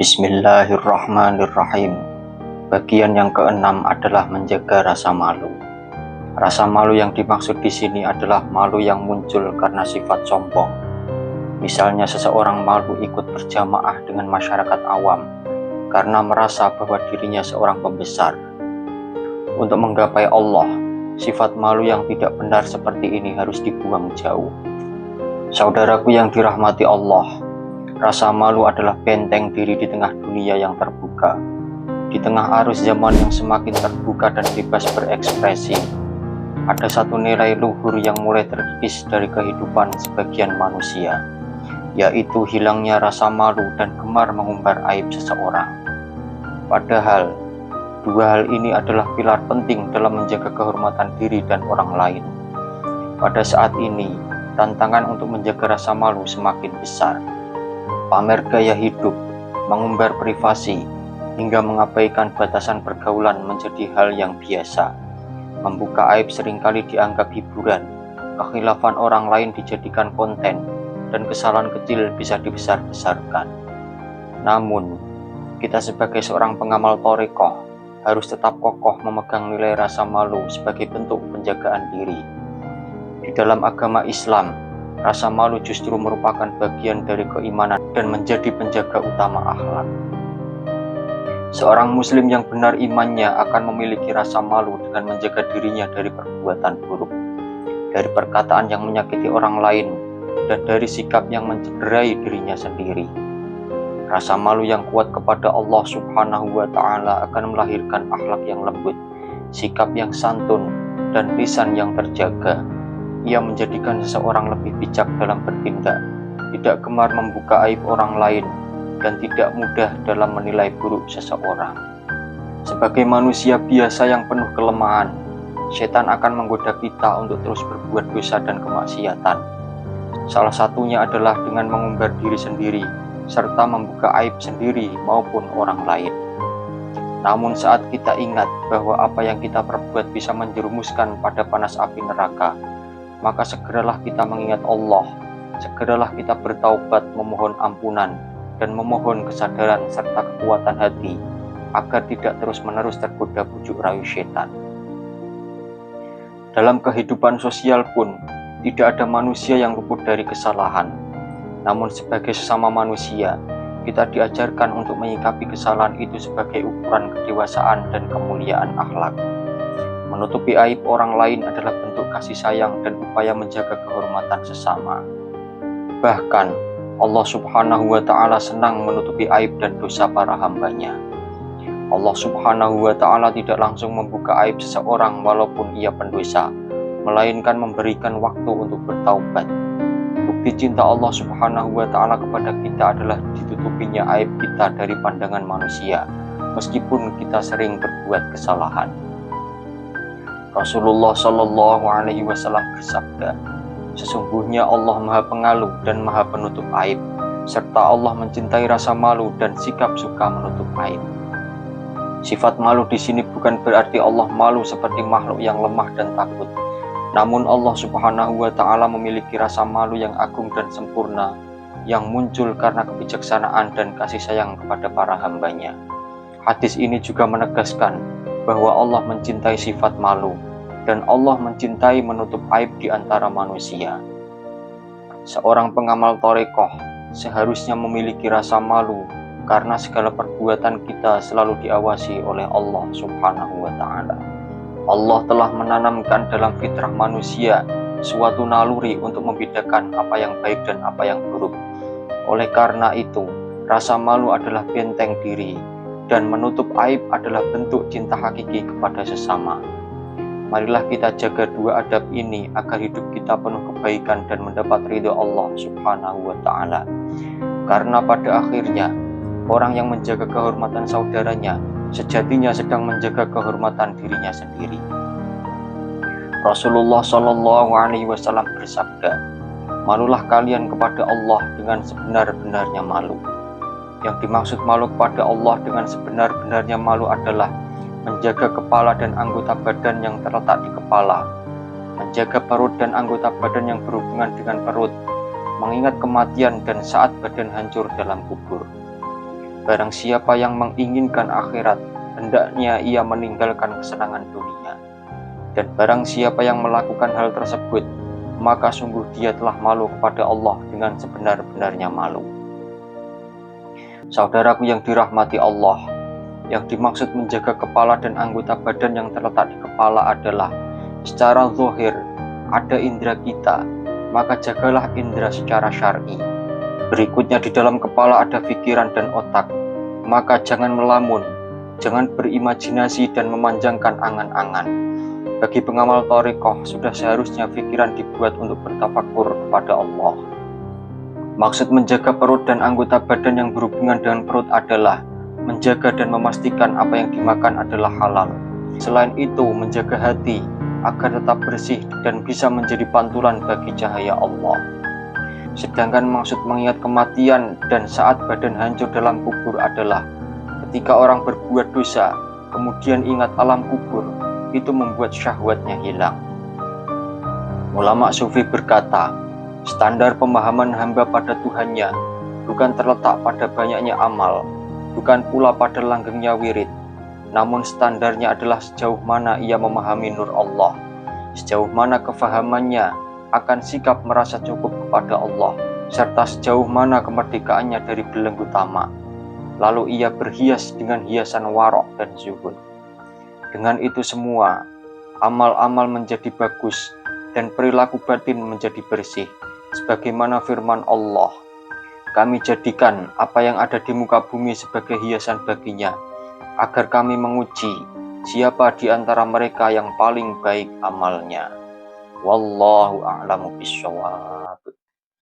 Bismillahirrahmanirrahim. Bagian yang keenam adalah menjaga rasa malu. Rasa malu yang dimaksud di sini adalah malu yang muncul karena sifat sombong. Misalnya seseorang malu ikut berjamaah dengan masyarakat awam karena merasa bahwa dirinya seorang pembesar. Untuk menggapai Allah, sifat malu yang tidak benar seperti ini harus dibuang jauh. Saudaraku yang dirahmati Allah, rasa malu adalah benteng diri di tengah dunia yang terbuka. Di tengah arus zaman yang semakin terbuka dan bebas berekspresi, ada satu nilai luhur yang mulai terkikis dari kehidupan sebagian manusia, yaitu hilangnya rasa malu dan gemar mengumbar aib seseorang. Padahal, dua hal ini adalah pilar penting dalam menjaga kehormatan diri dan orang lain. Pada saat ini, tantangan untuk menjaga rasa malu semakin besar. Pamer gaya hidup, mengumbar privasi, hingga mengabaikan batasan pergaulan menjadi hal yang biasa. Membuka aib seringkali dianggap hiburan, kekhilafan orang lain dijadikan konten, dan kesalahan kecil bisa dibesar-besarkan. Namun, kita sebagai seorang pengamal thariqah harus tetap kokoh memegang nilai rasa malu sebagai bentuk penjagaan diri. Di dalam agama Islam, rasa malu justru merupakan bagian dari keimanan dan menjadi penjaga utama akhlak. Seorang muslim yang benar imannya akan memiliki rasa malu dengan menjaga dirinya dari perbuatan buruk, dari perkataan yang menyakiti orang lain, dan dari sikap yang mencederai dirinya sendiri. Rasa malu yang kuat kepada Allah Subhanahu wa Ta'ala akan melahirkan akhlak yang lembut, sikap yang santun, dan lisan yang terjaga. Ia menjadikan seseorang lebih bijak dalam bertindak, tidak gemar membuka aib orang lain, dan tidak mudah dalam menilai buruk seseorang. Sebagai manusia biasa yang penuh kelemahan, setan akan menggoda kita untuk terus berbuat dosa dan kemaksiatan. Salah satunya adalah dengan mengumbar diri sendiri, serta membuka aib sendiri maupun orang lain. Namun saat kita ingat bahwa apa yang kita perbuat bisa menjerumuskan pada panas api neraka, maka segeralah kita mengingat Allah, segeralah kita bertaubat, memohon ampunan, dan memohon kesadaran serta kekuatan hati, agar tidak terus-menerus tergoda bujuk rayu setan. Dalam kehidupan sosial pun, tidak ada manusia yang luput dari kesalahan. Namun sebagai sesama manusia, kita diajarkan untuk menyikapi kesalahan itu sebagai ukuran kedewasaan dan kemuliaan akhlak. Menutupi aib orang lain adalah bentuk kasih sayang dan upaya menjaga kehormatan sesama. Bahkan, Allah Subhanahu wa Ta'ala senang menutupi aib dan dosa para hambanya. Allah Subhanahu wa Ta'ala tidak langsung membuka aib seseorang walaupun ia pendosa, melainkan memberikan waktu untuk bertaubat. Bukti cinta Allah Subhanahu wa Ta'ala kepada kita adalah ditutupinya aib kita dari pandangan manusia, meskipun kita sering berbuat kesalahan. Rasulullah Shallallahu Alaihi Wasallam bersabda, sesungguhnya Allah Maha Pengalu dan Maha Penutup aib, serta Allah mencintai rasa malu dan sikap suka menutup aib. Sifat malu di sini bukan berarti Allah malu seperti makhluk yang lemah dan takut. Namun Allah Subhanahu wa Ta'ala memiliki rasa malu yang agung dan sempurna, yang muncul karena kebijaksanaan dan kasih sayang kepada para hambanya. Hadis ini juga menegaskan bahwa Allah mencintai sifat malu, dan Allah mencintai menutup aib di antara manusia. Seorang pengamal thariqah seharusnya memiliki rasa malu, karena segala perbuatan kita selalu diawasi oleh Allah Subhanahu wa Ta'ala. Allah telah menanamkan dalam fitrah manusia suatu naluri untuk membedakan apa yang baik dan apa yang buruk. Oleh karena itu, rasa malu adalah benteng diri, dan menutup aib adalah bentuk cinta hakiki kepada sesama. Marilah kita jaga dua adab ini agar hidup kita penuh kebaikan dan mendapat ridho Allah Subhanahu wa Ta'ala. Karena pada akhirnya, orang yang menjaga kehormatan saudaranya sejatinya sedang menjaga kehormatan dirinya sendiri. Rasulullah Shallallahu Alaihi Wasallam bersabda, malulah kalian kepada Allah dengan sebenar-benarnya malu. Yang dimaksud malu kepada Allah dengan sebenar-benarnya malu adalah menjaga kepala dan anggota badan yang terletak di kepala, menjaga perut dan anggota badan yang berhubungan dengan perut, mengingat kematian dan saat badan hancur dalam kubur. Barang siapa yang menginginkan akhirat, hendaknya ia meninggalkan kesenangan dunia. Dan barang siapa yang melakukan hal tersebut, maka sungguh dia telah malu kepada Allah dengan sebenar-benarnya malu. Saudaraku yang dirahmati Allah, yang dimaksud menjaga kepala dan anggota badan yang terletak di kepala adalah secara zahir ada indera kita, maka jagalah indera secara syar'i. Berikutnya di dalam kepala ada pikiran dan otak, maka jangan melamun, jangan berimajinasi dan memanjangkan angan-angan. Bagi pengamal thariqah, sudah seharusnya pikiran dibuat untuk bertafakur kepada Allah. Maksud menjaga perut dan anggota badan yang berhubungan dengan perut adalah menjaga dan memastikan apa yang dimakan adalah halal. Selain itu, menjaga hati agar tetap bersih dan bisa menjadi pantulan bagi cahaya Allah. Sedangkan maksud mengingat kematian dan saat badan hancur dalam kubur adalah ketika orang berbuat dosa, kemudian ingat alam kubur, itu membuat syahwatnya hilang. Ulama sufi berkata, standar pemahaman hamba pada Tuhannya bukan terletak pada banyaknya amal, bukan pula pada langgengnya wirid, namun standarnya adalah sejauh mana ia memahami nur Allah, sejauh mana kefahamannya akan sikap merasa cukup kepada Allah, serta sejauh mana kemerdekaannya dari belenggu tamak. Lalu ia berhias dengan hiasan warok dan zuhud. Dengan itu semua, amal-amal menjadi bagus dan perilaku batin menjadi bersih. Sebagaimana firman Allah, kami jadikan apa yang ada di muka bumi sebagai hiasan baginya, agar kami menguji siapa di antara mereka yang paling baik amalnya. Wallahu a'lamu bishawab.